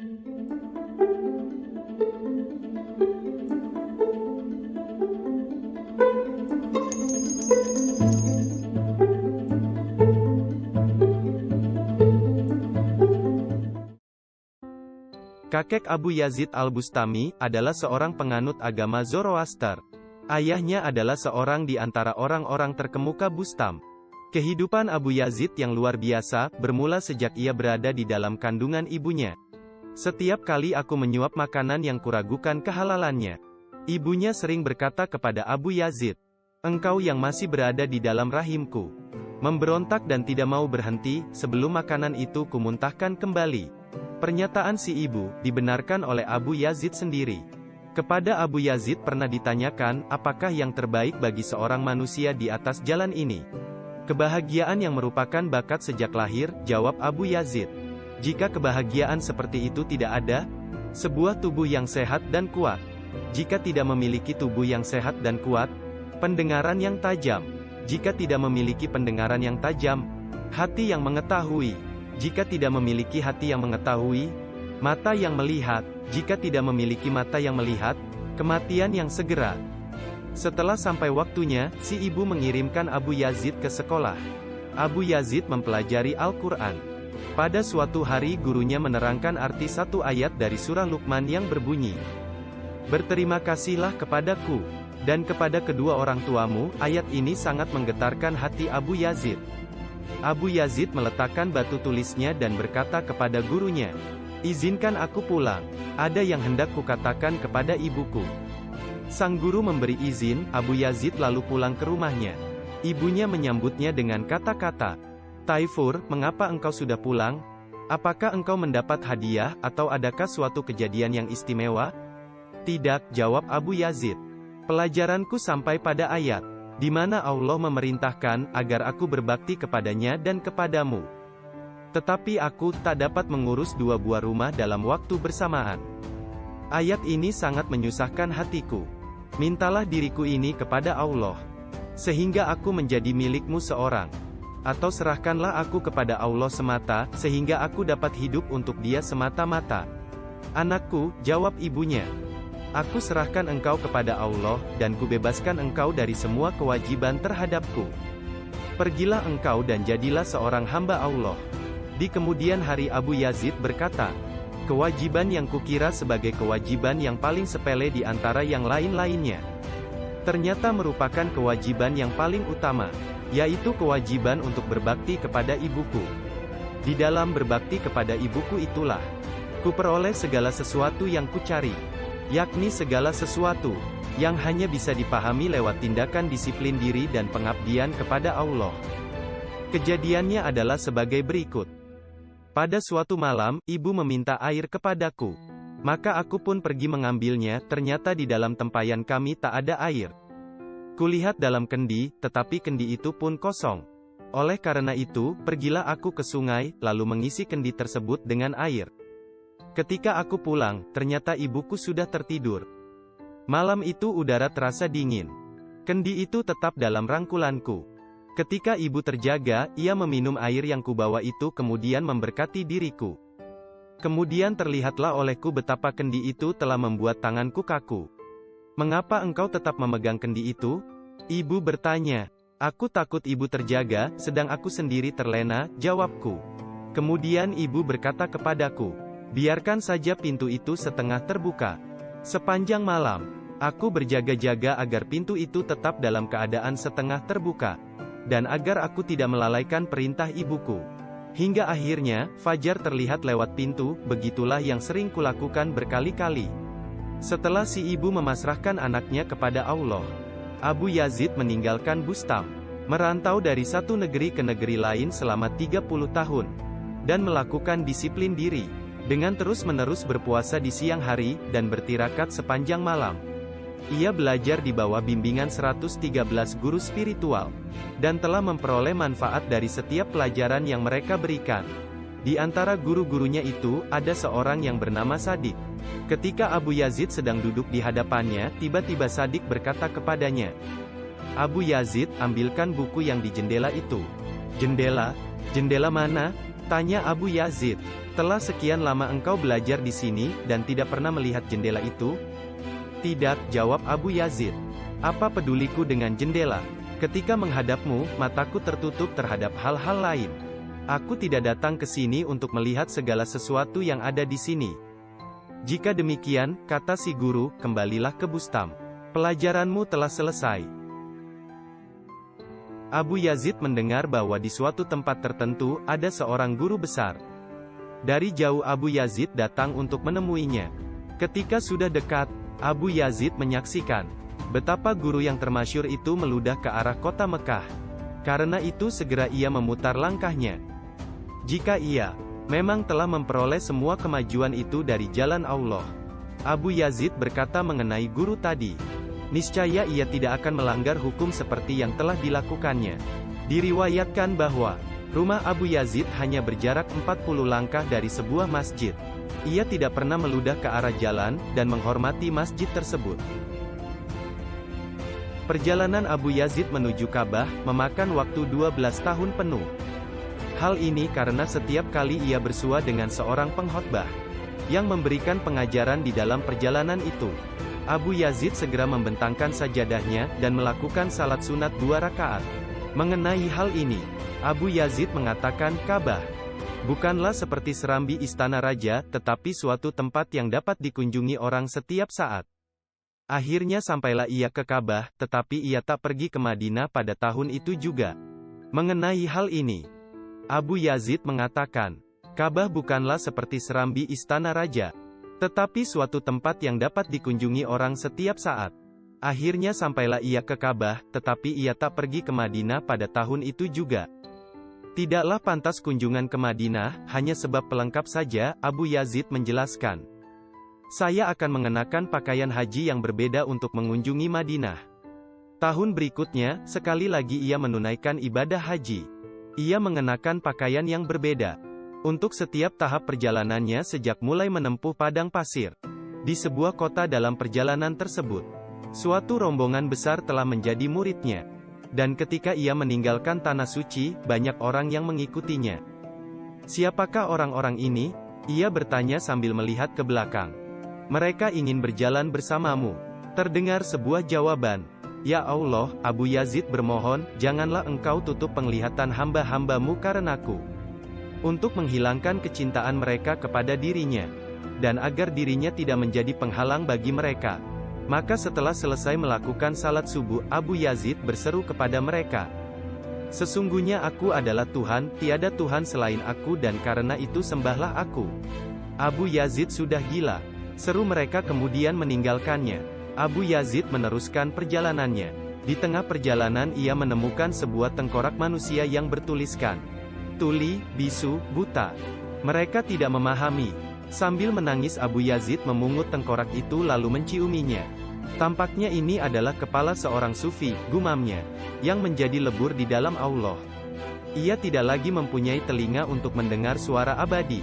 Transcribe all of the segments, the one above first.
Kakek Abu Yazid al-Bustami adalah seorang penganut agama Zoroaster. Ayahnya adalah seorang di antara orang-orang terkemuka Bustam. Kehidupan Abu Yazid yang luar biasa, bermula sejak ia berada di dalam kandungan ibunya. Setiap kali aku menyuap makanan yang kuragukan kehalalannya, ibunya sering berkata kepada Abu Yazid, "Engkau yang masih berada di dalam rahimku." Memberontak dan tidak mau berhenti, sebelum makanan itu kumuntahkan kembali. Pernyataan si ibu, dibenarkan oleh Abu Yazid sendiri. Kepada Abu Yazid pernah ditanyakan, apakah yang terbaik bagi seorang manusia di atas jalan ini? Kebahagiaan yang merupakan bakat sejak lahir, jawab Abu Yazid. Jika kebahagiaan seperti itu tidak ada, sebuah tubuh yang sehat dan kuat. Jika tidak memiliki tubuh yang sehat dan kuat, pendengaran yang tajam. Jika tidak memiliki pendengaran yang tajam, hati yang mengetahui. Jika tidak memiliki hati yang mengetahui, mata yang melihat. Jika tidak memiliki mata yang melihat, kematian yang segera. Setelah sampai waktunya, si ibu mengirimkan Abu Yazid ke sekolah. Abu Yazid mempelajari Al-Quran. Pada suatu hari gurunya menerangkan arti satu ayat dari surah Luqman yang berbunyi, "Berterima kasihlah kepadaku, dan kepada kedua orang tuamu." Ayat ini sangat menggetarkan hati Abu Yazid. Abu Yazid meletakkan batu tulisnya dan berkata kepada gurunya, "Izinkan aku pulang. Ada yang hendak kukatakan kepada ibuku." Sang guru memberi izin, Abu Yazid lalu pulang ke rumahnya. Ibunya menyambutnya dengan kata-kata, "Taifur, mengapa engkau sudah pulang? Apakah engkau mendapat hadiah, atau adakah suatu kejadian yang istimewa?" "Tidak," jawab Abu Yazid. "Pelajaranku sampai pada ayat di mana Allah memerintahkan agar aku berbakti kepadanya dan kepadamu. Tetapi aku tak dapat mengurus dua buah rumah dalam waktu bersamaan. Ayat ini sangat menyusahkan hatiku. Mintalah diriku ini kepada Allah, sehingga aku menjadi milikmu seorang. Atau serahkanlah aku kepada Allah semata, sehingga aku dapat hidup untuk Dia semata-mata." "Anakku," jawab ibunya, "aku serahkan engkau kepada Allah, dan kubebaskan engkau dari semua kewajiban terhadapku. Pergilah engkau dan jadilah seorang hamba Allah." Di kemudian hari Abu Yazid berkata, "Kewajiban yang kukira sebagai kewajiban yang paling sepele di antara yang lain-lainnya, ternyata merupakan kewajiban yang paling utama, yaitu kewajiban untuk berbakti kepada ibuku. Di dalam berbakti kepada ibuku itulah kuperoleh segala sesuatu yang kucari, yakni segala sesuatu yang hanya bisa dipahami lewat tindakan disiplin diri dan pengabdian kepada Allah." Kejadiannya adalah sebagai berikut. Pada suatu malam, ibu meminta air kepadaku. Maka aku pun pergi mengambilnya, ternyata di dalam tempayan kami tak ada air. Kulihat dalam kendi, tetapi kendi itu pun kosong. Oleh karena itu, pergilah aku ke sungai, lalu mengisi kendi tersebut dengan air. Ketika aku pulang, ternyata ibuku sudah tertidur. Malam itu udara terasa dingin. Kendi itu tetap dalam rangkulanku. Ketika ibu terjaga, ia meminum air yang kubawa itu kemudian memberkati diriku. Kemudian terlihatlah olehku betapa kendi itu telah membuat tanganku kaku. "Mengapa engkau tetap memegang kendi itu?" Ibu bertanya. "Aku takut ibu terjaga, sedang aku sendiri terlena," jawabku. Kemudian ibu berkata kepadaku, "Biarkan saja pintu itu setengah terbuka." Sepanjang malam, aku berjaga-jaga agar pintu itu tetap dalam keadaan setengah terbuka, dan agar aku tidak melalaikan perintah ibuku. Hingga akhirnya, fajar terlihat lewat pintu, begitulah yang sering kulakukan berkali-kali. Setelah si ibu memasrahkan anaknya kepada Allah, Abu Yazid meninggalkan Bustam, merantau dari satu negeri ke negeri lain selama 30 tahun, dan melakukan disiplin diri, dengan terus-menerus berpuasa di siang hari, dan bertirakat sepanjang malam. Ia belajar di bawah bimbingan 113 guru spiritual, dan telah memperoleh manfaat dari setiap pelajaran yang mereka berikan. Di antara guru-gurunya itu, ada seorang yang bernama Sadik. Ketika Abu Yazid sedang duduk di hadapannya, tiba-tiba Sadik berkata kepadanya, "Abu Yazid, ambilkan buku yang di jendela itu." "Jendela? Jendela mana?" Tanya Abu Yazid. Telah sekian lama engkau belajar di sini, dan tidak pernah melihat jendela itu? Tidak, jawab Abu Yazid. Apa peduliku dengan jendela? Ketika menghadapmu, mataku tertutup terhadap hal-hal lain. Aku tidak datang ke sini untuk melihat segala sesuatu yang ada di sini. Jika demikian, kata si guru, kembalilah ke Bustam. Pelajaranmu telah selesai. Abu Yazid mendengar bahwa di suatu tempat tertentu, ada seorang guru besar. Dari jauh Abu Yazid datang untuk menemuinya. Ketika sudah dekat, Abu Yazid menyaksikan betapa guru yang termasyhur itu meludah ke arah kota Mekah. Karena itu segera ia memutar langkahnya. Jika ia memang telah memperoleh semua kemajuan itu dari jalan Allah, Abu Yazid berkata mengenai guru tadi, niscaya ia tidak akan melanggar hukum seperti yang telah dilakukannya. Diriwayatkan bahwa rumah Abu Yazid hanya berjarak 40 langkah dari sebuah masjid. Ia tidak pernah meludah ke arah jalan, dan menghormati masjid tersebut. Perjalanan Abu Yazid menuju Ka'bah, memakan waktu 12 tahun penuh. Hal ini karena setiap kali ia bersua dengan seorang pengkhotbah yang memberikan pengajaran di dalam perjalanan itu, Abu Yazid segera membentangkan sajadahnya, dan melakukan salat sunat 2 rakaat. Mengenai hal ini, Abu Yazid mengatakan, Ka'bah bukanlah seperti serambi istana raja, tetapi suatu tempat yang dapat dikunjungi orang setiap saat. Akhirnya sampailah ia ke Ka'bah, tetapi ia tak pergi ke Madinah pada tahun itu juga. Mengenai hal ini, Abu Yazid mengatakan, Ka'bah bukanlah seperti serambi istana raja, tetapi suatu tempat yang dapat dikunjungi orang setiap saat. Akhirnya sampailah ia ke Ka'bah, tetapi ia tak pergi ke Madinah pada tahun itu juga. Tidaklah pantas kunjungan ke Madinah, hanya sebab pelengkap saja, Abu Yazid menjelaskan. Saya akan mengenakan pakaian haji yang berbeda untuk mengunjungi Madinah. Tahun berikutnya, sekali lagi ia menunaikan ibadah haji. Ia mengenakan pakaian yang berbeda untuk setiap tahap perjalanannya sejak mulai menempuh padang pasir. Di sebuah kota dalam perjalanan tersebut, suatu rombongan besar telah menjadi muridnya. Dan ketika ia meninggalkan tanah suci, banyak orang yang mengikutinya. Siapakah orang-orang ini? Ia bertanya sambil melihat ke belakang. Mereka ingin berjalan bersamamu. Terdengar sebuah jawaban. Ya Allah, Abu Yazid bermohon, janganlah engkau tutup penglihatan hamba-hambamu karenaku. Untuk menghilangkan kecintaan mereka kepada dirinya. Dan agar dirinya tidak menjadi penghalang bagi mereka. Maka setelah selesai melakukan salat subuh, Abu Yazid berseru kepada mereka. Sesungguhnya aku adalah Tuhan, tiada Tuhan selain aku, dan karena itu sembahlah aku. Abu Yazid sudah gila. Seru mereka kemudian meninggalkannya. Abu Yazid meneruskan perjalanannya. Di tengah perjalanan ia menemukan sebuah tengkorak manusia yang bertuliskan, tuli, bisu, buta. Mereka tidak memahami. Sambil menangis Abu Yazid memungut tengkorak itu lalu menciuminya. Tampaknya ini adalah kepala seorang sufi, gumamnya, yang menjadi lebur di dalam Allah. Ia tidak lagi mempunyai telinga untuk mendengar suara abadi.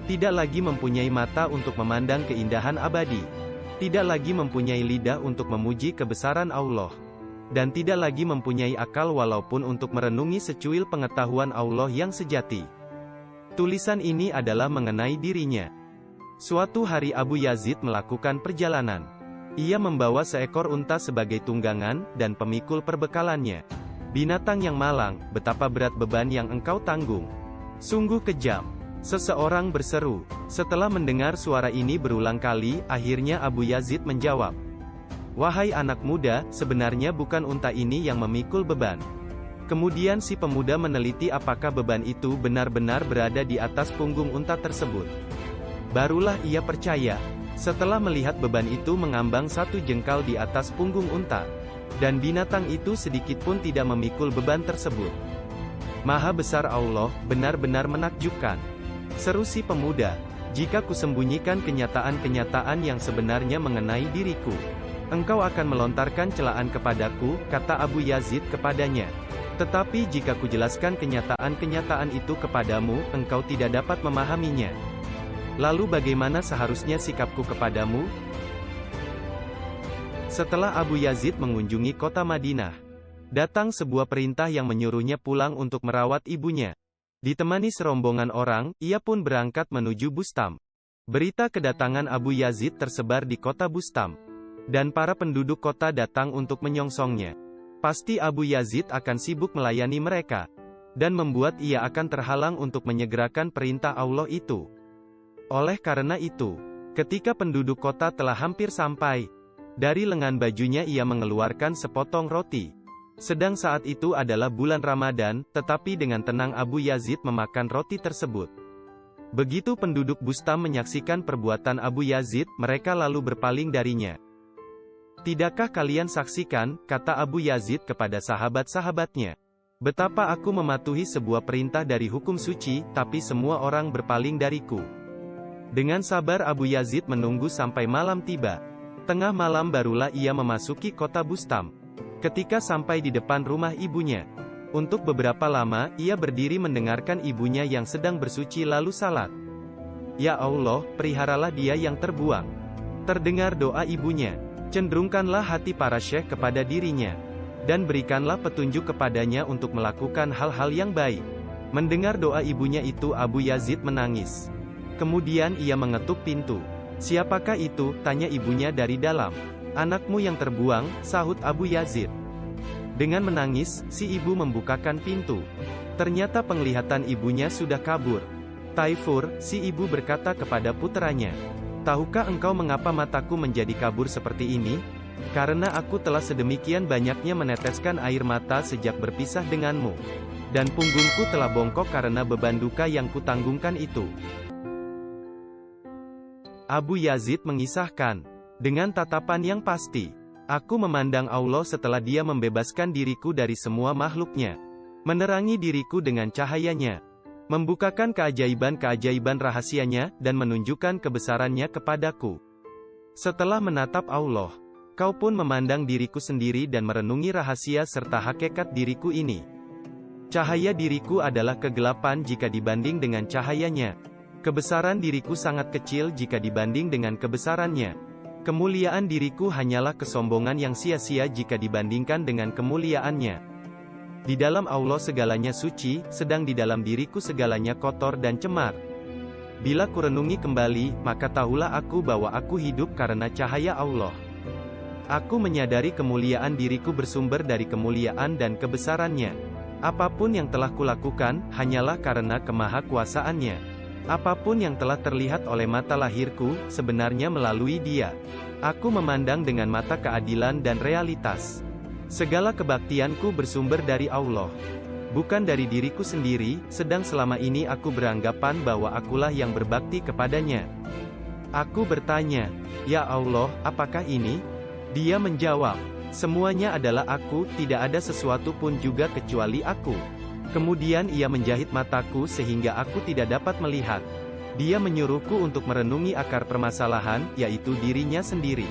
Tidak lagi mempunyai mata untuk memandang keindahan abadi. Tidak lagi mempunyai lidah untuk memuji kebesaran Allah. Dan tidak lagi mempunyai akal walaupun untuk merenungi secuil pengetahuan Allah yang sejati. Tulisan ini adalah mengenai dirinya. Suatu hari Abu Yazid melakukan perjalanan. Ia membawa seekor unta sebagai tunggangan, dan pemikul perbekalannya. Binatang yang malang, betapa berat beban yang engkau tanggung. Sungguh kejam. Seseorang berseru. Setelah mendengar suara ini berulang kali, akhirnya Abu Yazid menjawab. Wahai anak muda, sebenarnya bukan unta ini yang memikul beban. Kemudian si pemuda meneliti apakah beban itu benar-benar berada di atas punggung unta tersebut. Barulah ia percaya. Setelah melihat beban itu mengambang 1 jengkal di atas punggung unta. Dan binatang itu sedikit pun tidak memikul beban tersebut. Maha besar Allah, benar-benar menakjubkan. Seru si pemuda. Jika kusembunyikan kenyataan-kenyataan yang sebenarnya mengenai diriku, engkau akan melontarkan celaan kepadaku, kata Abu Yazid kepadanya. Tetapi jika kujelaskan kenyataan-kenyataan itu kepadamu, engkau tidak dapat memahaminya. Lalu bagaimana seharusnya sikapku kepadamu? Setelah Abu Yazid mengunjungi kota Madinah, datang sebuah perintah yang menyuruhnya pulang untuk merawat ibunya. Ditemani serombongan orang, ia pun berangkat menuju Bustam. Berita kedatangan Abu Yazid tersebar di kota Bustam. Dan para penduduk kota datang untuk menyongsongnya. Pasti Abu Yazid akan sibuk melayani mereka. Dan membuat ia akan terhalang untuk menyegerakan perintah Allah itu. Oleh karena itu, ketika penduduk kota telah hampir sampai, dari lengan bajunya ia mengeluarkan sepotong roti. Sedang saat itu adalah bulan Ramadan, tetapi dengan tenang Abu Yazid memakan roti tersebut. Begitu penduduk Bustam menyaksikan perbuatan Abu Yazid, mereka lalu berpaling darinya. "Tidakkah kalian saksikan," kata Abu Yazid kepada sahabat-sahabatnya, "betapa aku mematuhi sebuah perintah dari hukum suci, tapi semua orang berpaling dariku." Dengan sabar Abu Yazid menunggu sampai malam tiba. Tengah malam barulah ia memasuki kota Bustam. Ketika sampai di depan rumah ibunya, untuk beberapa lama, ia berdiri mendengarkan ibunya yang sedang bersuci lalu salat. "Ya Allah, peliharalah dia yang terbuang." Terdengar doa ibunya. "Cenderungkanlah hati para syekh kepada dirinya, dan berikanlah petunjuk kepadanya untuk melakukan hal-hal yang baik." Mendengar doa ibunya itu Abu Yazid menangis. Kemudian ia mengetuk pintu. "Siapakah itu?" tanya ibunya dari dalam. "Anakmu yang terbuang," sahut Abu Yazid. Dengan menangis, si ibu membukakan pintu. Ternyata penglihatan ibunya sudah kabur. "Taifur," si ibu berkata kepada puteranya, "tahukah engkau mengapa mataku menjadi kabur seperti ini? Karena aku telah sedemikian banyaknya meneteskan air mata sejak berpisah denganmu. Dan punggungku telah bongkok karena beban duka yang kutanggungkan itu." Abu Yazid mengisahkan, dengan tatapan yang pasti, "Aku memandang Allah setelah Dia membebaskan diriku dari semua makhluknya, menerangi diriku dengan cahayanya, membukakan keajaiban-keajaiban rahasianya, dan menunjukkan kebesarannya kepadaku. Setelah menatap Allah, kau pun memandang diriku sendiri dan merenungi rahasia serta hakikat diriku ini. Cahaya diriku adalah kegelapan jika dibanding dengan cahayanya. Kebesaran diriku sangat kecil jika dibanding dengan kebesarannya. Kemuliaan diriku hanyalah kesombongan yang sia-sia jika dibandingkan dengan kemuliaannya. Di dalam Allah segalanya suci, sedang di dalam diriku segalanya kotor dan cemar. Bila kurenungi kembali, maka tahulah aku bahwa aku hidup karena cahaya Allah. Aku menyadari kemuliaan diriku bersumber dari kemuliaan dan kebesarannya. Apapun yang telah kulakukan, hanyalah karena kemahakuasaannya. Apapun yang telah terlihat oleh mata lahirku, sebenarnya melalui Dia. Aku memandang dengan mata keadilan dan realitas. Segala kebaktianku bersumber dari Allah, bukan dari diriku sendiri, sedang selama ini aku beranggapan bahwa akulah yang berbakti kepadanya. Aku bertanya, "Ya Allah, apakah ini?" Dia menjawab, "Semuanya adalah aku, tidak ada sesuatu pun juga kecuali aku." Kemudian ia menjahit mataku sehingga aku tidak dapat melihat. Dia menyuruhku untuk merenungi akar permasalahan, yaitu dirinya sendiri.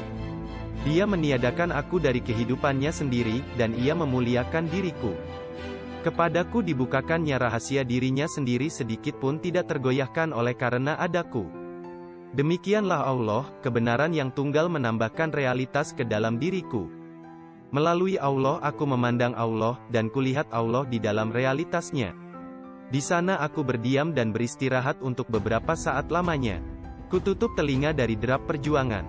Dia meniadakan aku dari kehidupannya sendiri, dan ia memuliakan diriku. Kepadaku dibukakannya rahasia dirinya sendiri sedikit pun tidak tergoyahkan oleh karena adaku. Demikianlah Allah, kebenaran yang tunggal menambahkan realitas ke dalam diriku. Melalui Allah aku memandang Allah, dan kulihat Allah di dalam realitasnya. Di sana aku berdiam dan beristirahat untuk beberapa saat lamanya. Kututup telinga dari derap perjuangan.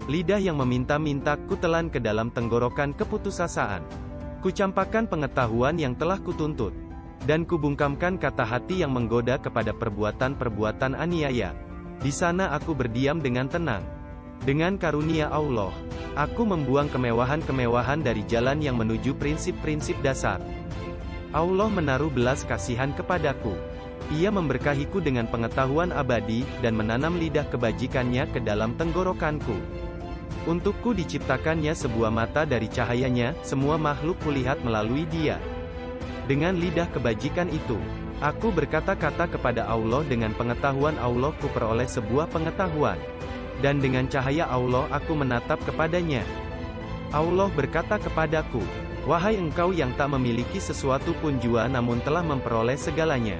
Lidah yang meminta-minta kutelan ke dalam tenggorokan keputusasaan. Kucampakkan pengetahuan yang telah kutuntut. Dan kubungkamkan kata hati yang menggoda kepada perbuatan-perbuatan aniaya. Di sana aku berdiam dengan tenang. Dengan karunia Allah, aku membuang kemewahan-kemewahan dari jalan yang menuju prinsip-prinsip dasar. Allah menaruh belas kasihan kepadaku. Ia memberkahiku dengan pengetahuan abadi, dan menanam lidah kebajikannya ke dalam tenggorokanku. Untukku diciptakannya sebuah mata dari cahayanya, semua makhluk kulihat melalui Dia. Dengan lidah kebajikan itu, aku berkata-kata kepada Allah, dengan pengetahuan Allah kuperoleh sebuah pengetahuan. Dan dengan cahaya Allah aku menatap kepadanya. Allah berkata kepadaku, "Wahai engkau yang tak memiliki sesuatu pun jua namun telah memperoleh segalanya.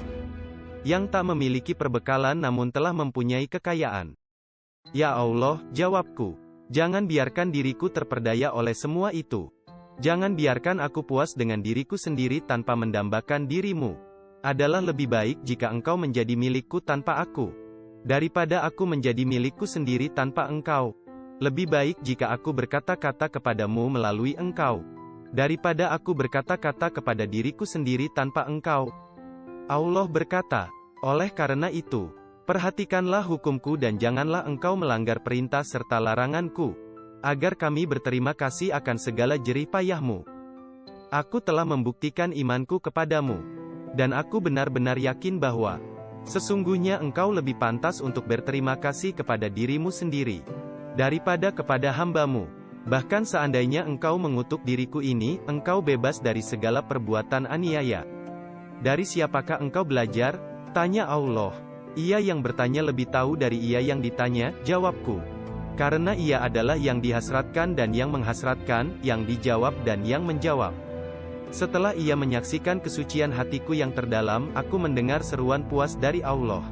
Yang tak memiliki perbekalan namun telah mempunyai kekayaan." "Ya Allah," jawabku, "jangan biarkan diriku terperdaya oleh semua itu. Jangan biarkan aku puas dengan diriku sendiri tanpa mendambakan dirimu. adalah lebih baik jika engkau menjadi milikku tanpa aku, daripada aku menjadi milikku sendiri tanpa engkau. Lebih baik jika aku berkata-kata kepadamu melalui engkau, daripada aku berkata-kata kepada diriku sendiri tanpa engkau. Allah berkata, oleh karena itu, perhatikanlah hukumku dan janganlah engkau melanggar perintah serta laranganku, agar kami berterima kasih akan segala jerih payahmu. Aku telah membuktikan imanku kepadamu, dan aku benar-benar yakin bahwa sesungguhnya engkau lebih pantas untuk berterima kasih kepada dirimu sendiri, daripada kepada hambamu. Bahkan seandainya engkau mengutuk diriku ini, engkau bebas dari segala perbuatan aniaya. Dari siapakah engkau belajar? Tanya Allah. Ia yang bertanya lebih tahu dari ia yang ditanya, jawabku. Karena ia adalah yang dihasratkan dan yang menghasratkan, yang dijawab dan yang menjawab. Setelah ia menyaksikan kesucian hatiku yang terdalam, aku mendengar seruan puas dari Allah.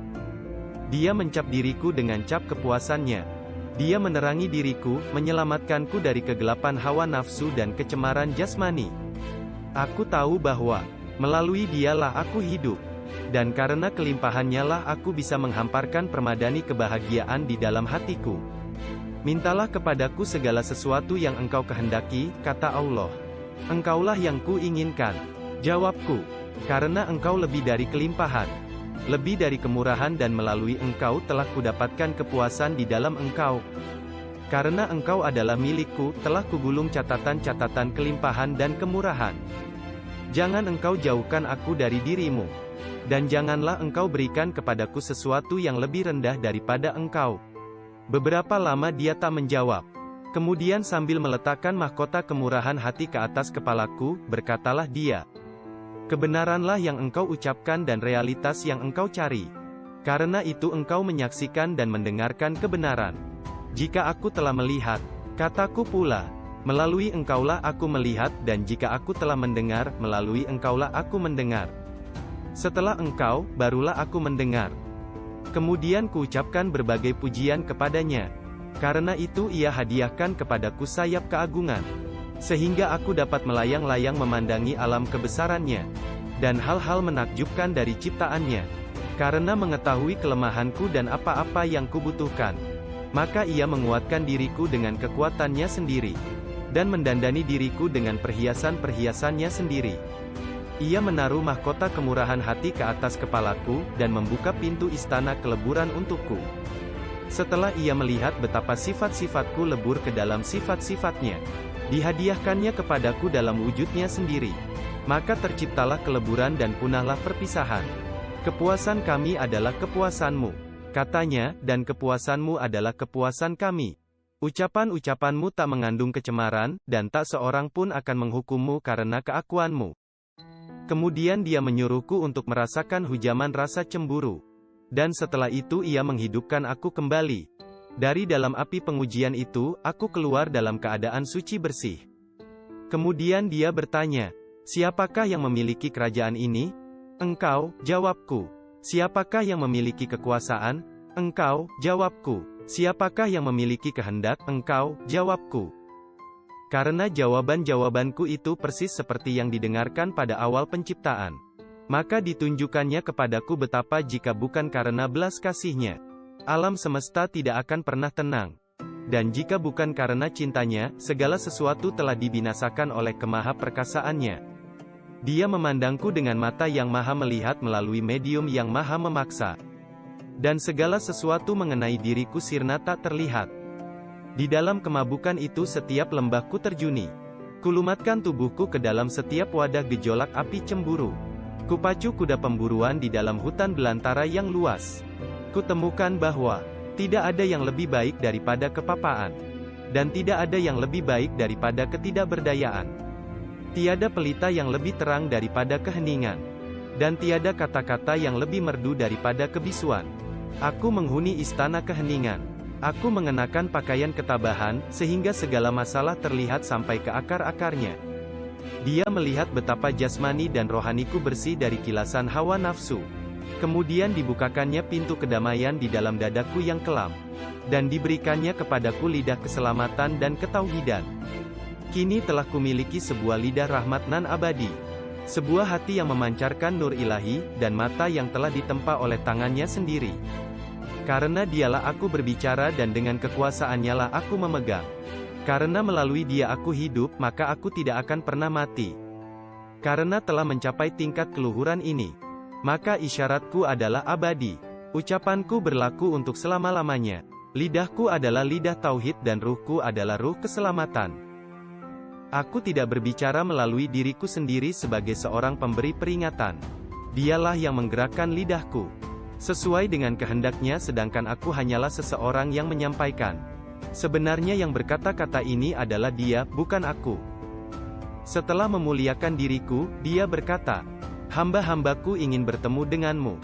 Dia mencap diriku dengan cap kepuasannya. Dia menerangi diriku, menyelamatkanku dari kegelapan hawa nafsu dan kecemaran jasmani. Aku tahu bahwa melalui dialah aku hidup, dan karena kelimpahannya lah aku bisa menghamparkan permadani kebahagiaan di dalam hatiku. Mintalah kepadaku segala sesuatu yang engkau kehendaki, kata Allah. Engkaulah yang kuinginkan. Jawabku, karena engkau lebih dari kelimpahan, lebih dari kemurahan dan melalui engkau telah kudapatkan kepuasan di dalam engkau. Karena engkau adalah milikku, telah kugulung catatan-catatan kelimpahan dan kemurahan. Jangan engkau jauhkan aku dari dirimu, dan janganlah engkau berikan kepadaku sesuatu yang lebih rendah daripada engkau. Beberapa lama dia tak menjawab. Kemudian sambil meletakkan mahkota kemurahan hati ke atas kepalaku, berkatalah dia, kebenaranlah yang engkau ucapkan dan realitas yang engkau cari. Karena itu engkau menyaksikan dan mendengarkan kebenaran. Jika aku telah melihat, kataku pula, melalui engkaulah aku melihat, dan jika aku telah mendengar, melalui engkaulah aku mendengar. Setelah engkau, barulah aku mendengar. Kemudian kuucapkan berbagai pujian kepadanya. Karena itu ia hadiahkan kepadaku sayap keagungan, sehingga aku dapat melayang-layang memandangi alam kebesarannya, dan hal-hal menakjubkan dari ciptaannya. Karena mengetahui kelemahanku dan apa-apa yang kubutuhkan, maka ia menguatkan diriku dengan kekuatannya sendiri, dan mendandani diriku dengan perhiasan-perhiasannya sendiri. Ia menaruh mahkota kemurahan hati ke atas kepalaku, dan membuka pintu istana keleburan untukku. Setelah ia melihat betapa sifat-sifatku lebur ke dalam sifat-sifatnya, dihadiahkannya kepadaku dalam wujudnya sendiri. Maka terciptalah keleburan dan punahlah perpisahan. Kepuasan kami adalah kepuasanmu, katanya, dan kepuasanmu adalah kepuasan kami. Ucapan-ucapanmu tak mengandung kecemaran, dan tak seorang pun akan menghukummu karena keakuanmu. Kemudian dia menyuruhku untuk merasakan hujaman rasa cemburu. Dan setelah itu ia menghidupkan aku kembali. Dari dalam api pengujian itu, aku keluar dalam keadaan suci bersih. Kemudian dia bertanya, siapakah yang memiliki kerajaan ini? Engkau, jawabku. Siapakah yang memiliki kekuasaan? Engkau, jawabku. Siapakah yang memiliki kehendak? Engkau, jawabku. Karena jawaban-jawabanku itu persis seperti yang didengarkan pada awal penciptaan, maka ditunjukkannya kepadaku betapa jika bukan karena belas kasih-Nya, alam semesta tidak akan pernah tenang. Dan jika bukan karena cintanya, segala sesuatu telah dibinasakan oleh kemaha-perkasaannya. Dia memandangku dengan mata yang maha melihat melalui medium yang maha memaksa. Dan segala sesuatu mengenai diriku sirna tak terlihat. Di dalam kemabukan itu setiap lembahku terjuni. Kulumatkan tubuhku ke dalam setiap wadah gejolak api cemburu. Kupacu kuda pemburuan di dalam hutan belantara yang luas. Kutemukan bahwa tidak ada yang lebih baik daripada kepapaan, dan tidak ada yang lebih baik daripada ketidakberdayaan. Tiada pelita yang lebih terang daripada keheningan, dan tiada kata-kata yang lebih merdu daripada kebisuan. Aku menghuni istana keheningan. Aku mengenakan pakaian ketabahan, sehingga segala masalah terlihat sampai ke akar-akarnya. Dia melihat betapa jasmani dan rohaniku bersih dari kilasan hawa nafsu. Kemudian dibukakannya pintu kedamaian di dalam dadaku yang kelam, dan diberikannya kepadaku lidah keselamatan dan ketauhidan. Kini telah kumiliki sebuah lidah rahmat nan abadi. Sebuah hati yang memancarkan nur ilahi, dan mata yang telah ditempa oleh tangannya sendiri. Karena dialah aku berbicara dan dengan kekuasaannya lah aku memegang. Karena melalui dia aku hidup, maka aku tidak akan pernah mati. Karena telah mencapai tingkat keluhuran ini, maka isyaratku adalah abadi. Ucapanku berlaku untuk selama-lamanya. Lidahku adalah lidah tauhid dan ruhku adalah ruh keselamatan. Aku tidak berbicara melalui diriku sendiri sebagai seorang pemberi peringatan. Dialah yang menggerakkan lidahku sesuai dengan kehendaknya, sedangkan aku hanyalah seseorang yang menyampaikan. Sebenarnya yang berkata-kata ini adalah Dia, bukan aku. Setelah memuliakan diriku, Dia berkata, "Hamba-hambaku ingin bertemu denganmu.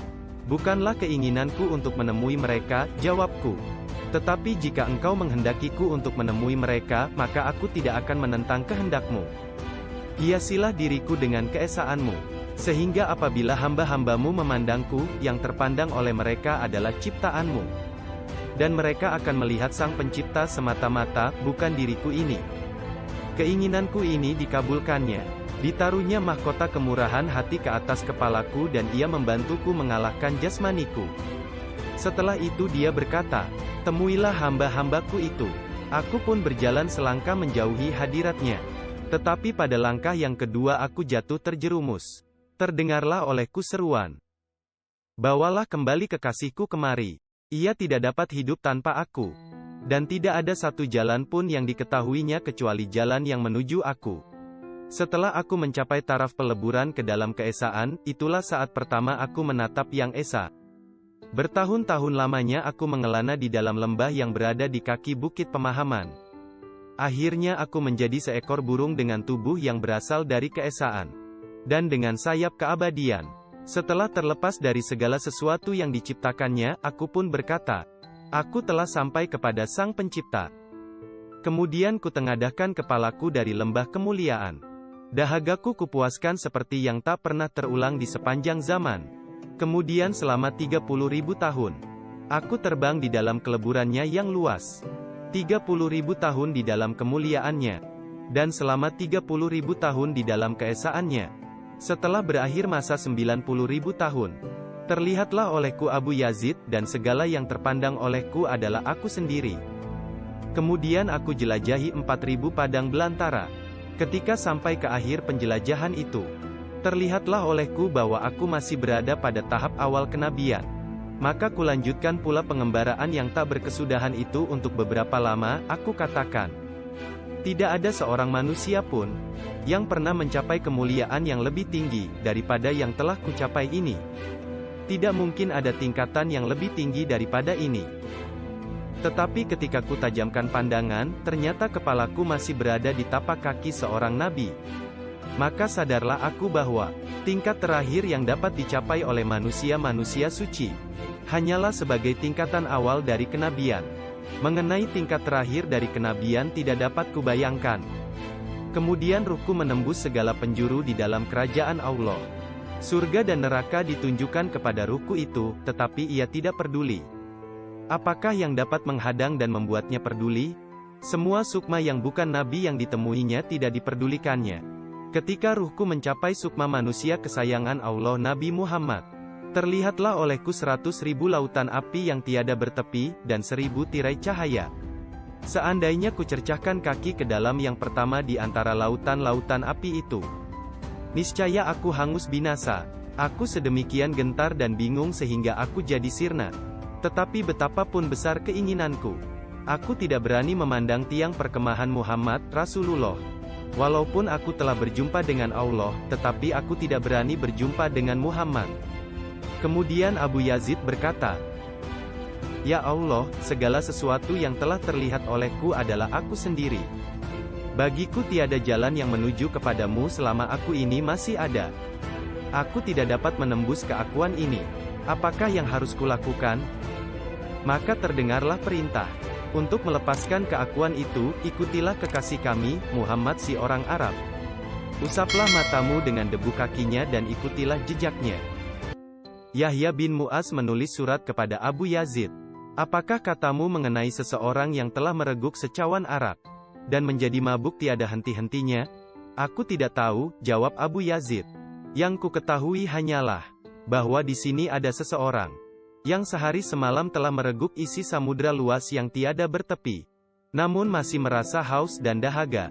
Bukanlah keinginanku untuk menemui mereka," jawabku. "Tetapi jika engkau menghendakiku untuk menemui mereka, maka aku tidak akan menentang kehendakmu. Hiasilah diriku dengan keesaanmu, sehingga apabila hamba-hambamu memandangku, yang terpandang oleh mereka adalah ciptaanmu. Dan mereka akan melihat Sang Pencipta semata-mata, bukan diriku ini. Keinginanku ini dikabulkannya. Ditaruhnya mahkota kemurahan hati ke atas kepalaku dan Ia membantuku mengalahkan jasmaniku." Setelah itu Dia berkata, "Temuilah hamba-hambaku itu." Aku pun berjalan selangkah menjauhi hadiratnya. Tetapi pada langkah yang kedua aku jatuh terjerumus. Terdengarlah olehku seruan, "Bawalah kembali kekasihku kemari. Ia tidak dapat hidup tanpa aku. Dan tidak ada satu jalan pun yang diketahuinya kecuali jalan yang menuju aku." Setelah aku mencapai taraf peleburan ke dalam keesaan, itulah saat pertama aku menatap Yang Esa. Bertahun-tahun lamanya aku mengelana di dalam lembah yang berada di kaki bukit pemahaman. Akhirnya aku menjadi seekor burung dengan tubuh yang berasal dari keesaan. Dan dengan sayap keabadian. Setelah terlepas dari segala sesuatu yang diciptakannya, aku pun berkata, "Aku telah sampai kepada Sang Pencipta." Kemudian kutengadahkan kepalaku dari lembah kemuliaan. Dahagaku kupuaskan seperti yang tak pernah terulang di sepanjang zaman. Kemudian selama 30.000 tahun, aku terbang di dalam keleburannya yang luas. 30.000 tahun di dalam kemuliaannya. Dan selama 30.000 tahun di dalam keesaannya. Setelah berakhir masa 90.000 tahun, terlihatlah olehku Abu Yazid, dan segala yang terpandang olehku adalah aku sendiri. Kemudian aku jelajahi 4.000 padang belantara. Ketika sampai ke akhir penjelajahan itu, terlihatlah olehku bahwa aku masih berada pada tahap awal kenabian. Maka kulanjutkan pula pengembaraan yang tak berkesudahan itu untuk beberapa lama. Aku katakan, tidak ada seorang manusia pun yang pernah mencapai kemuliaan yang lebih tinggi daripada yang telah kucapai ini. Tidak mungkin ada tingkatan yang lebih tinggi daripada ini. Tetapi ketika kutajamkan pandangan, ternyata kepalaku masih berada di tapak kaki seorang nabi. Maka sadarlah aku bahwa tingkat terakhir yang dapat dicapai oleh manusia-manusia suci hanyalah sebagai tingkatan awal dari kenabian. Mengenai tingkat terakhir dari kenabian tidak dapat kubayangkan. Kemudian ruhku menembus segala penjuru di dalam kerajaan Allah. Surga dan neraka ditunjukkan kepada ruhku itu, tetapi ia tidak peduli. Apakah yang dapat menghadang dan membuatnya peduli? Semua sukma yang bukan nabi yang ditemuinya tidak diperdulikannya. Ketika ruhku mencapai sukma manusia kesayangan Allah Nabi Muhammad, terlihatlah olehku 100.000 lautan api yang tiada bertepi, dan 1.000 tirai cahaya. Seandainya kucercahkan kaki ke dalam yang pertama di antara lautan-lautan api itu, niscaya aku hangus binasa. Aku sedemikian gentar dan bingung sehingga aku jadi sirna. Tetapi betapapun besar keinginanku, aku tidak berani memandang tiang perkemahan Muhammad, Rasulullah. Walaupun aku telah berjumpa dengan Allah, tetapi aku tidak berani berjumpa dengan Muhammad. Kemudian Abu Yazid berkata, "Ya Allah, segala sesuatu yang telah terlihat olehku adalah aku sendiri. Bagiku tiada jalan yang menuju kepadamu selama aku ini masih ada. Aku tidak dapat menembus keakuan ini. Apakah yang harus kulakukan?" Maka terdengarlah perintah untuk melepaskan keakuan itu. "Ikutilah kekasih kami, Muhammad si orang Arab. Usaplah matamu dengan debu kakinya dan ikutilah jejaknya." Yahya bin Mu'az menulis surat kepada Abu Yazid. "Apakah katamu mengenai seseorang yang telah mereguk secawan arak dan menjadi mabuk tiada henti-hentinya?" "Aku tidak tahu," jawab Abu Yazid. Yang ku ketahui hanyalah bahwa di sini ada seseorang yang sehari semalam telah mereguk isi samudra luas yang tiada bertepi, namun masih merasa haus dan dahaga.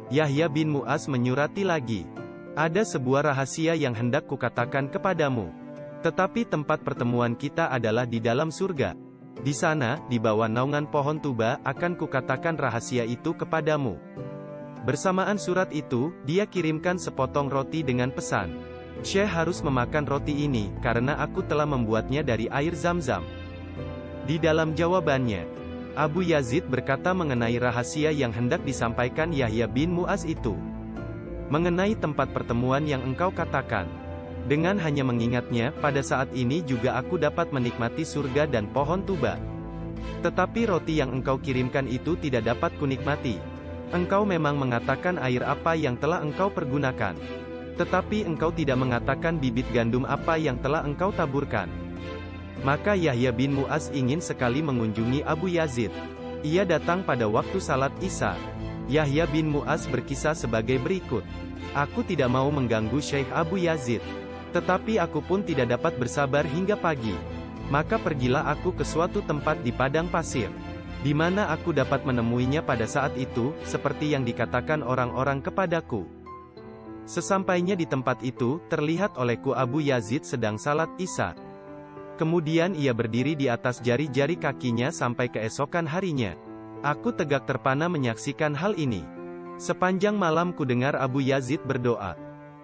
Yahya bin Mu'az menyurati lagi. Ada sebuah rahasia yang hendak kukatakan kepadamu. Tetapi tempat pertemuan kita adalah di dalam surga. Di sana, di bawah naungan pohon tuba, akan kukatakan rahasia itu kepadamu. Bersamaan surat itu, dia kirimkan sepotong roti dengan pesan, Syekh harus memakan roti ini, karena aku telah membuatnya dari air Zam-Zam. Di dalam jawabannya, Abu Yazid berkata mengenai rahasia yang hendak disampaikan Yahya bin Mu'az itu. Mengenai tempat pertemuan yang engkau katakan. Dengan hanya mengingatnya, pada saat ini juga aku dapat menikmati surga dan pohon tuba. Tetapi roti yang engkau kirimkan itu tidak dapat kunikmati. Engkau memang mengatakan air apa yang telah engkau pergunakan. Tetapi engkau tidak mengatakan bibit gandum apa yang telah engkau taburkan. Maka Yahya bin Mu'az ingin sekali mengunjungi Abu Yazid. Ia datang pada waktu salat Isya. Yahya bin Mu'az berkisah sebagai berikut. Aku tidak mau mengganggu Syekh Abu Yazid. Tetapi aku pun tidak dapat bersabar hingga pagi. Maka pergilah aku ke suatu tempat di padang pasir, di mana aku dapat menemuinya pada saat itu, seperti yang dikatakan orang-orang kepadaku. Sesampainya di tempat itu, terlihat olehku Abu Yazid sedang salat Isya. Kemudian ia berdiri di atas jari-jari kakinya sampai keesokan harinya. Aku tegak terpana menyaksikan hal ini. Sepanjang malam ku dengar Abu Yazid berdoa.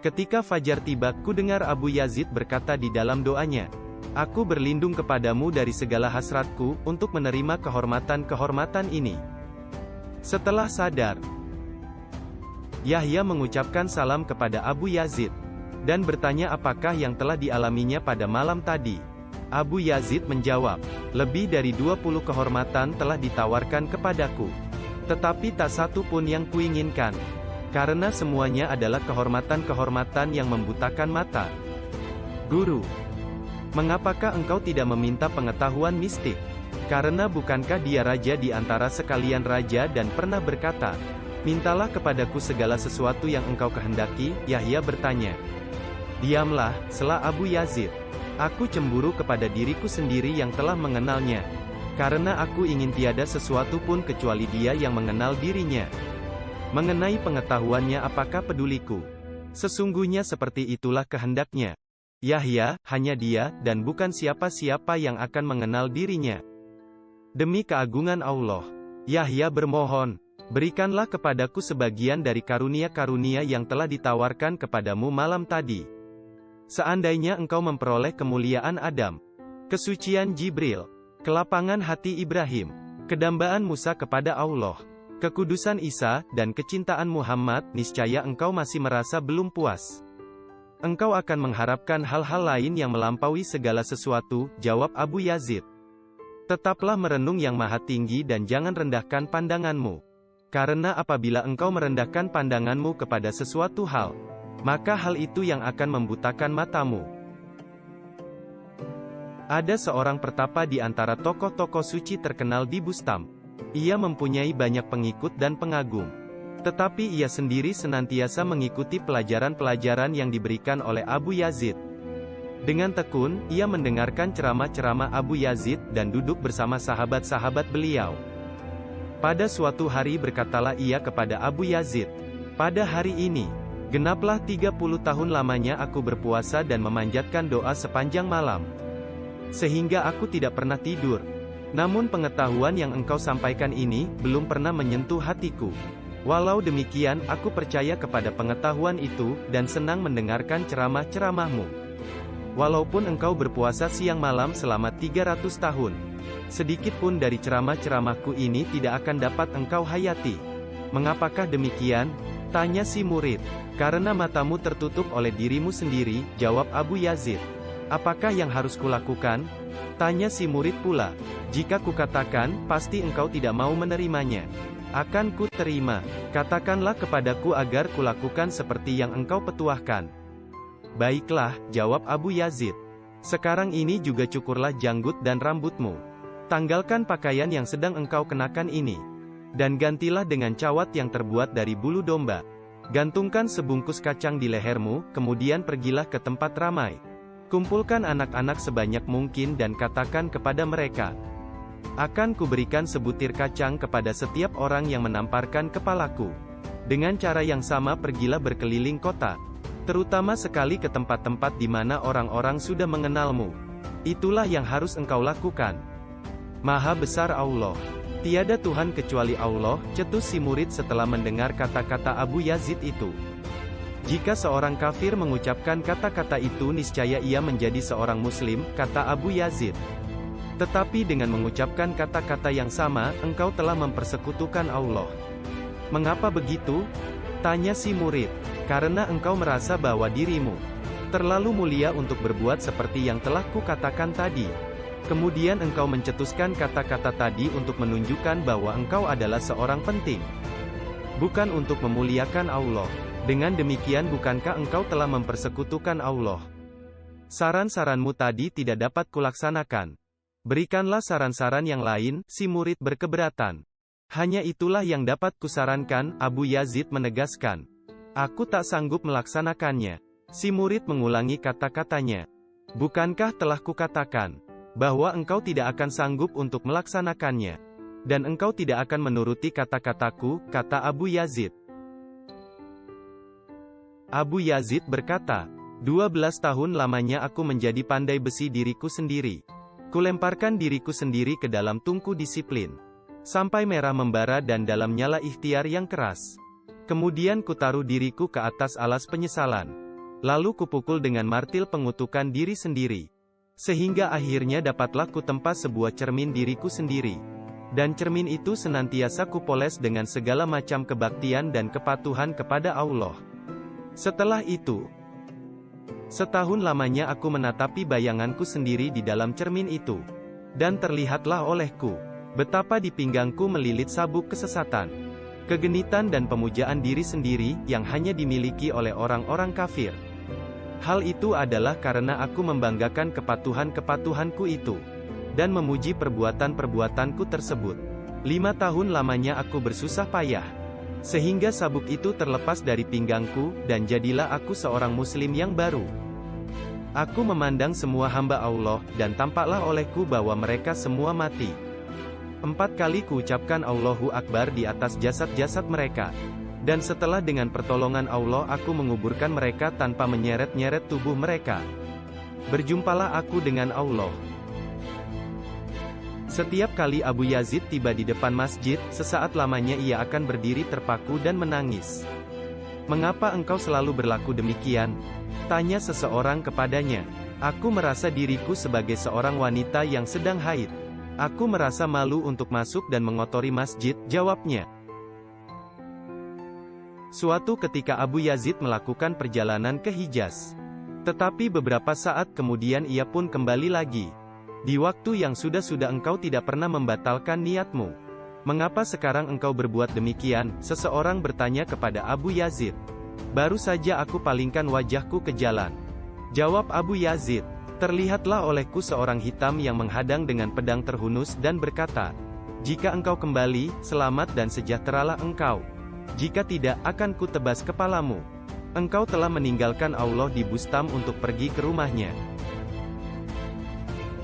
Ketika fajar tiba, ku dengar Abu Yazid berkata di dalam doanya, aku berlindung kepadamu dari segala hasratku, untuk menerima kehormatan-kehormatan ini. Setelah sadar, Yahya mengucapkan salam kepada Abu Yazid, dan bertanya apakah yang telah dialaminya pada malam tadi. Abu Yazid menjawab, lebih dari 20 kehormatan telah ditawarkan kepadaku. Tetapi tak satu pun yang kuinginkan. Karena semuanya adalah kehormatan-kehormatan yang membutakan mata. Guru, mengapakah engkau tidak meminta pengetahuan mistik? Karena bukankah dia raja di antara sekalian raja dan pernah berkata, mintalah kepadaku segala sesuatu yang engkau kehendaki. Yahya bertanya. Diamlah, sela Abu Yazid. Aku cemburu kepada diriku sendiri yang telah mengenalnya. Karena aku ingin tiada sesuatu pun kecuali dia yang mengenal dirinya. Mengenai pengetahuannya apakah peduliku? Sesungguhnya seperti itulah kehendaknya. Yahya, hanya dia, dan bukan siapa-siapa yang akan mengenal dirinya. Demi keagungan Allah, Yahya bermohon, berikanlah kepadaku sebagian dari karunia-karunia yang telah ditawarkan kepadamu malam tadi. Seandainya engkau memperoleh kemuliaan Adam, kesucian Jibril, kelapangan hati Ibrahim, kedambaan Musa kepada Allah, kekudusan Isa, dan kecintaan Muhammad, niscaya engkau masih merasa belum puas. Engkau akan mengharapkan hal-hal lain yang melampaui segala sesuatu, jawab Abu Yazid. Tetaplah merenung yang maha tinggi dan jangan rendahkan pandanganmu. Karena apabila engkau merendahkan pandanganmu kepada sesuatu hal, maka hal itu yang akan membutakan matamu. Ada seorang pertapa di antara tokoh-tokoh suci terkenal di Bustam. Ia mempunyai banyak pengikut dan pengagum. Tetapi ia sendiri senantiasa mengikuti pelajaran-pelajaran yang diberikan oleh Abu Yazid. Dengan tekun, ia mendengarkan ceramah-ceramah Abu Yazid, dan duduk bersama sahabat-sahabat beliau. Pada suatu hari berkatalah ia kepada Abu Yazid, pada hari ini, genaplah 30 tahun lamanya aku berpuasa dan memanjatkan doa sepanjang malam. Sehingga aku tidak pernah tidur. Namun pengetahuan yang engkau sampaikan ini, belum pernah menyentuh hatiku. Walau demikian, aku percaya kepada pengetahuan itu, dan senang mendengarkan ceramah-ceramahmu. Walaupun engkau berpuasa siang malam selama 300 tahun, sedikit pun dari ceramah-ceramahku ini tidak akan dapat engkau hayati. Mengapakah demikian? Tanya si murid. Karena matamu tertutup oleh dirimu sendiri, jawab Abu Yazid. Apakah yang harus kulakukan? Tanya si murid pula. Jika kukatakan, pasti engkau tidak mau menerimanya. Akan ku terima. Katakanlah kepadaku agar kulakukan seperti yang engkau petuahkan. Baiklah, jawab Abu Yazid. Sekarang ini juga cukurlah janggut dan rambutmu. Tanggalkan pakaian yang sedang engkau kenakan ini. Dan gantilah dengan cawat yang terbuat dari bulu domba. Gantungkan sebungkus kacang di lehermu, kemudian pergilah ke tempat ramai. Kumpulkan anak-anak sebanyak mungkin dan katakan kepada mereka, akan kuberikan sebutir kacang kepada setiap orang yang menamparkan kepalaku. Dengan cara yang sama pergilah berkeliling kota, terutama sekali ke tempat-tempat di mana orang-orang sudah mengenalmu. Itulah yang harus engkau lakukan. Maha besar Allah. Tiada Tuhan kecuali Allah, cetus si murid setelah mendengar kata-kata Abu Yazid itu. Jika seorang kafir mengucapkan kata-kata itu niscaya ia menjadi seorang muslim, kata Abu Yazid. Tetapi dengan mengucapkan kata-kata yang sama, engkau telah mempersekutukan Allah. Mengapa begitu? Tanya si murid. Karena engkau merasa bahwa dirimu terlalu mulia untuk berbuat seperti yang telah kukatakan tadi. Kemudian engkau mencetuskan kata-kata tadi untuk menunjukkan bahwa engkau adalah seorang penting, bukan untuk memuliakan Allah. Dengan demikian bukankah engkau telah mempersekutukan Allah? Saran-saranmu tadi tidak dapat kulaksanakan. Berikanlah saran-saran yang lain, si murid berkeberatan. Hanya itulah yang dapat kusarankan, Abu Yazid menegaskan. Aku tak sanggup melaksanakannya. Si murid mengulangi kata-katanya. Bukankah telah kukatakan bahwa engkau tidak akan sanggup untuk melaksanakannya, dan engkau tidak akan menuruti kata-kataku, kata Abu Yazid. Abu Yazid berkata, 12 tahun lamanya aku menjadi pandai besi diriku sendiri. Kulemparkan diriku sendiri ke dalam tungku disiplin, sampai merah membara dan dalam nyala ikhtiar yang keras. Kemudian kutaruh diriku ke atas alas penyesalan. Lalu kupukul dengan martil pengutukan diri sendiri. Sehingga akhirnya dapatlah kutempa sebuah cermin diriku sendiri. Dan cermin itu senantiasa kupoles dengan segala macam kebaktian dan kepatuhan kepada Allah. Setelah itu, setahun lamanya aku menatapi bayanganku sendiri di dalam cermin itu. Dan terlihatlah olehku betapa di pinggangku melilit sabuk kesesatan, kegenitan dan pemujaan diri sendiri, yang hanya dimiliki oleh orang-orang kafir. Hal itu adalah karena aku membanggakan kepatuhan-kepatuhanku itu, dan memuji perbuatan-perbuatanku tersebut. 5 tahun lamanya aku bersusah payah, sehingga sabuk itu terlepas dari pinggangku, dan jadilah aku seorang muslim yang baru. Aku memandang semua hamba Allah, dan tampaklah olehku bahwa mereka semua mati. 4 kali kuucapkan Allahu Akbar di atas jasad-jasad mereka. Dan setelah dengan pertolongan Allah aku menguburkan mereka tanpa menyeret-nyeret tubuh mereka. Berjumpalah aku dengan Allah. Setiap kali Abu Yazid tiba di depan masjid, sesaat lamanya ia akan berdiri terpaku dan menangis. Mengapa engkau selalu berlaku demikian? Tanya seseorang kepadanya. Aku merasa diriku sebagai seorang wanita yang sedang haid. Aku merasa malu untuk masuk dan mengotori masjid, jawabnya. Suatu ketika Abu Yazid melakukan perjalanan ke Hijaz. Tetapi beberapa saat kemudian ia pun kembali lagi. Di waktu yang sudah engkau tidak pernah membatalkan niatmu. Mengapa sekarang engkau berbuat demikian? Seseorang bertanya kepada Abu Yazid. Baru saja aku palingkan wajahku ke jalan. Jawab Abu Yazid. Terlihatlah olehku seorang hitam yang menghadang dengan pedang terhunus dan berkata, jika engkau kembali, selamat dan sejahteralah engkau. Jika tidak, akan kutebas kepalamu. Engkau telah meninggalkan Allah di Bustam untuk pergi ke rumahnya.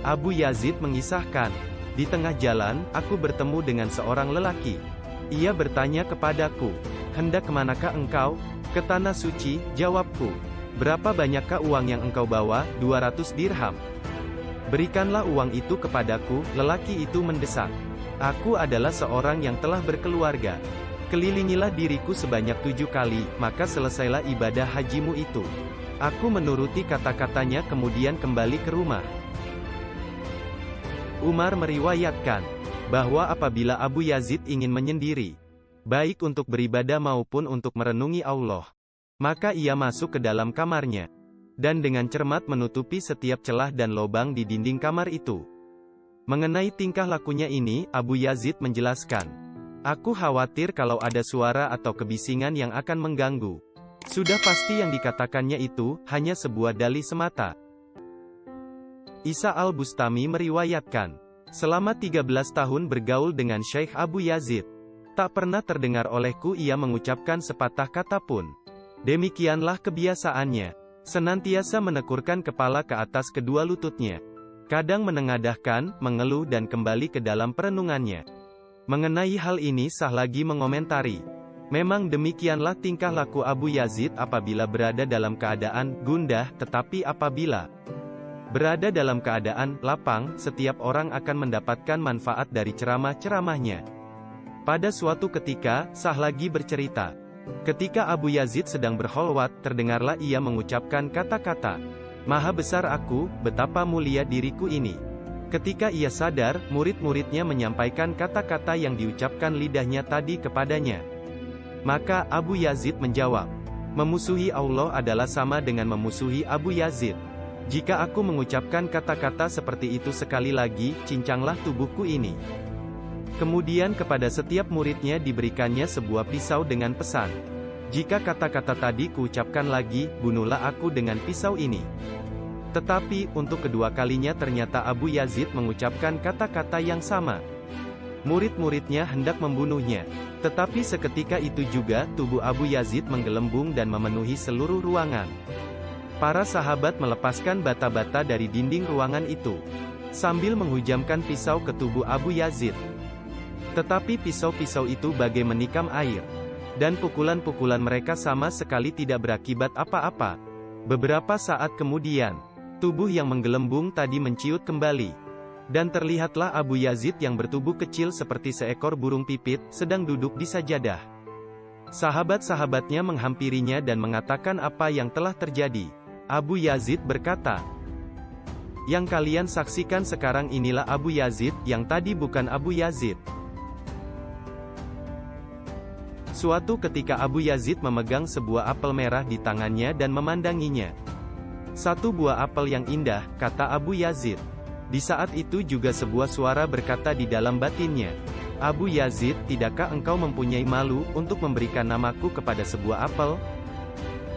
Abu Yazid mengisahkan, di tengah jalan, aku bertemu dengan seorang lelaki. Ia bertanya kepadaku, hendak kemanakah engkau? Ke tanah suci, jawabku. Berapa banyakkah uang yang engkau bawa? 200 dirham. Berikanlah uang itu kepadaku, lelaki itu mendesak. Aku adalah seorang yang telah berkeluarga. Kelilingilah diriku sebanyak 7 kali, maka selesailah ibadah hajimu itu. Aku menuruti kata-katanya kemudian kembali ke rumah. Umar meriwayatkan, bahwa apabila Abu Yazid ingin menyendiri, baik untuk beribadah maupun untuk merenungi Allah, maka ia masuk ke dalam kamarnya, dan dengan cermat menutupi setiap celah dan lubang di dinding kamar itu. Mengenai tingkah lakunya ini, Abu Yazid menjelaskan, aku khawatir kalau ada suara atau kebisingan yang akan mengganggu. Sudah pasti yang dikatakannya itu, hanya sebuah dalih semata. Isa al-Bustami meriwayatkan, selama 13 tahun bergaul dengan Syekh Abu Yazid, Tak pernah terdengar olehku ia mengucapkan sepatah kata pun. Demikianlah kebiasaannya. Senantiasa menekurkan kepala ke atas kedua lututnya. Kadang menengadahkan, mengeluh dan kembali ke dalam perenungannya. Mengenai hal ini Sah lagi mengomentari. Memang demikianlah tingkah laku Abu Yazid apabila berada dalam keadaan gundah, tetapi apabila berada dalam keadaan lapang, setiap orang akan mendapatkan manfaat dari ceramah-ceramahnya. Pada suatu ketika, Sah lagi bercerita. Ketika Abu Yazid sedang berkholwat, terdengarlah ia mengucapkan kata-kata, "Maha besar aku, betapa mulia diriku ini." Ketika ia sadar, murid-muridnya menyampaikan kata-kata yang diucapkan lidahnya tadi kepadanya. Maka Abu Yazid menjawab, "Memusuhi Allah adalah sama dengan memusuhi Abu Yazid. Jika aku mengucapkan kata-kata seperti itu sekali lagi, cincanglah tubuhku ini." Kemudian kepada setiap muridnya diberikannya sebuah pisau dengan pesan, "Jika kata-kata tadi kuucapkan lagi, bunuhlah aku dengan pisau ini." Tetapi, untuk kedua kalinya ternyata Abu Yazid mengucapkan kata-kata yang sama. Murid-muridnya hendak membunuhnya. Tetapi seketika itu juga, tubuh Abu Yazid menggelembung dan memenuhi seluruh ruangan. Para sahabat melepaskan bata-bata dari dinding ruangan itu, sambil menghujamkan pisau ke tubuh Abu Yazid. Tetapi pisau-pisau itu bagai menikam air. Dan pukulan-pukulan mereka sama sekali tidak berakibat apa-apa. Beberapa saat kemudian, tubuh yang menggelembung tadi menciut kembali. Dan terlihatlah Abu Yazid yang bertubuh kecil seperti seekor burung pipit, sedang duduk di sajadah. Sahabat-sahabatnya menghampirinya dan mengatakan apa yang telah terjadi. Abu Yazid berkata, "Yang kalian saksikan sekarang inilah Abu Yazid, yang tadi bukan Abu Yazid." Suatu ketika Abu Yazid memegang sebuah apel merah di tangannya dan memandanginya. "Satu buah apel yang indah," kata Abu Yazid. Di saat itu juga sebuah suara berkata di dalam batinnya, "Abu Yazid, tidakkah engkau mempunyai malu untuk memberikan namaku kepada sebuah apel?"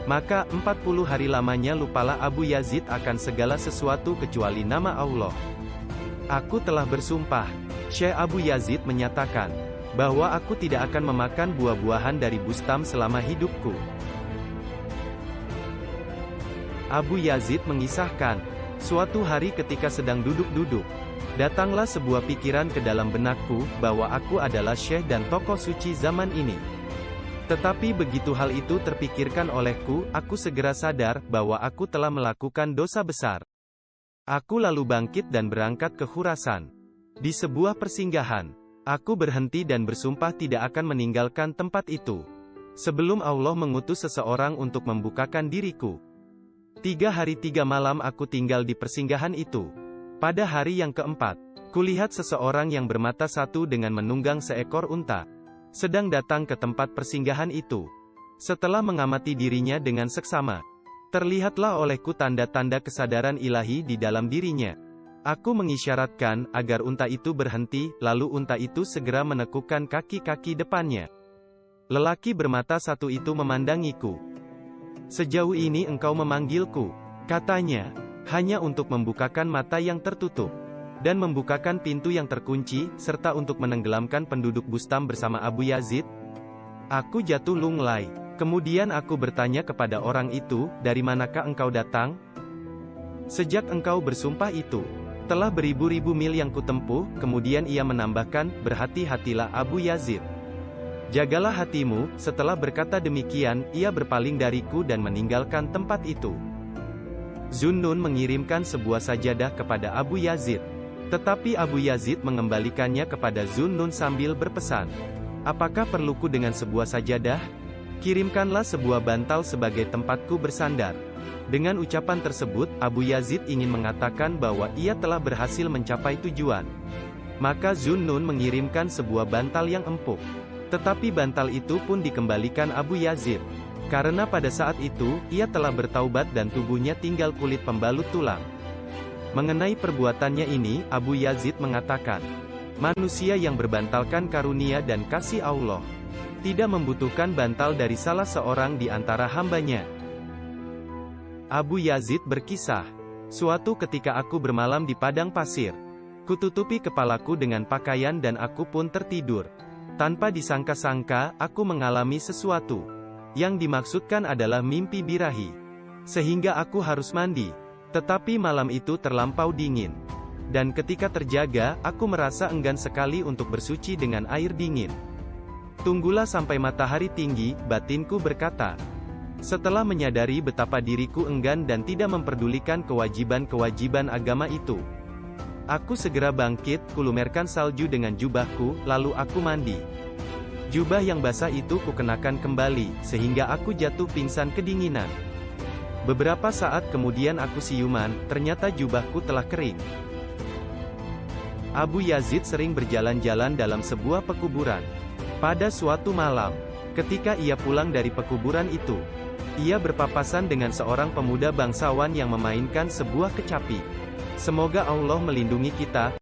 Maka 40 hari lamanya lupalah Abu Yazid akan segala sesuatu kecuali nama Allah. "Aku telah bersumpah," Syekh Abu Yazid menyatakan, "bahwa aku tidak akan memakan buah-buahan dari bustam selama hidupku." Abu Yazid mengisahkan, "Suatu hari ketika sedang duduk-duduk, datanglah sebuah pikiran ke dalam benakku, bahwa aku adalah syekh dan tokoh suci zaman ini. Tetapi begitu hal itu terpikirkan olehku, aku segera sadar, bahwa aku telah melakukan dosa besar. Aku lalu bangkit dan berangkat ke Khurasan. Di sebuah persinggahan, aku berhenti dan bersumpah tidak akan meninggalkan tempat itu, sebelum Allah mengutus seseorang untuk membukakan diriku. 3 hari 3 malam aku tinggal di persinggahan itu. Pada hari yang keempat, kulihat seseorang yang bermata satu dengan menunggang seekor unta, sedang datang ke tempat persinggahan itu. Setelah mengamati dirinya dengan seksama, terlihatlah olehku tanda-tanda kesadaran ilahi di dalam dirinya. Aku mengisyaratkan agar unta itu berhenti, lalu unta itu segera menekukkan kaki-kaki depannya. Lelaki bermata satu itu memandangiku. "Sejauh ini engkau memanggilku," katanya, "hanya untuk membukakan mata yang tertutup, dan membukakan pintu yang terkunci, serta untuk menenggelamkan penduduk bustam bersama Abu Yazid?" Aku jatuh lunglai. Kemudian aku bertanya kepada orang itu, "Dari manakah engkau datang? Sejak engkau bersumpah itu, telah beribu-ribu mil yang kutempuh." Kemudian ia menambahkan, "Berhati-hatilah Abu Yazid. Jagalah hatimu." Setelah berkata demikian, ia berpaling dariku dan meninggalkan tempat itu. Zunnun mengirimkan sebuah sajadah kepada Abu Yazid. Tetapi Abu Yazid mengembalikannya kepada Zunnun sambil berpesan, "Apakah perluku dengan sebuah sajadah? Kirimkanlah sebuah bantal sebagai tempatku bersandar." Dengan ucapan tersebut, Abu Yazid ingin mengatakan bahwa ia telah berhasil mencapai tujuan. Maka Zunnun mengirimkan sebuah bantal yang empuk. Tetapi bantal itu pun dikembalikan Abu Yazid. Karena pada saat itu, ia telah bertaubat dan tubuhnya tinggal kulit pembalut tulang. Mengenai perbuatannya ini, Abu Yazid mengatakan, "Manusia yang berbantalkan karunia dan kasih Allah, tidak membutuhkan bantal dari salah seorang di antara hambanya." Abu Yazid berkisah, "Suatu ketika aku bermalam di padang pasir. Kututupi kepalaku dengan pakaian dan aku pun tertidur. Tanpa disangka-sangka, aku mengalami sesuatu. Yang dimaksudkan adalah mimpi birahi. Sehingga aku harus mandi. Tetapi malam itu terlampau dingin. Dan ketika terjaga, aku merasa enggan sekali untuk bersuci dengan air dingin. Tunggulah sampai matahari tinggi, batinku berkata. Setelah menyadari betapa diriku enggan dan tidak memperdulikan kewajiban-kewajiban agama itu, aku segera bangkit, kulumerkan salju dengan jubahku, lalu aku mandi. Jubah yang basah itu kukenakan kembali, sehingga aku jatuh pingsan kedinginan. Beberapa saat kemudian aku siuman, ternyata jubahku telah kering. Abu Yazid sering berjalan-jalan dalam sebuah pekuburan. Pada suatu malam, ketika ia pulang dari pekuburan itu, ia berpapasan dengan seorang pemuda bangsawan yang memainkan sebuah kecapi. Semoga Allah melindungi kita.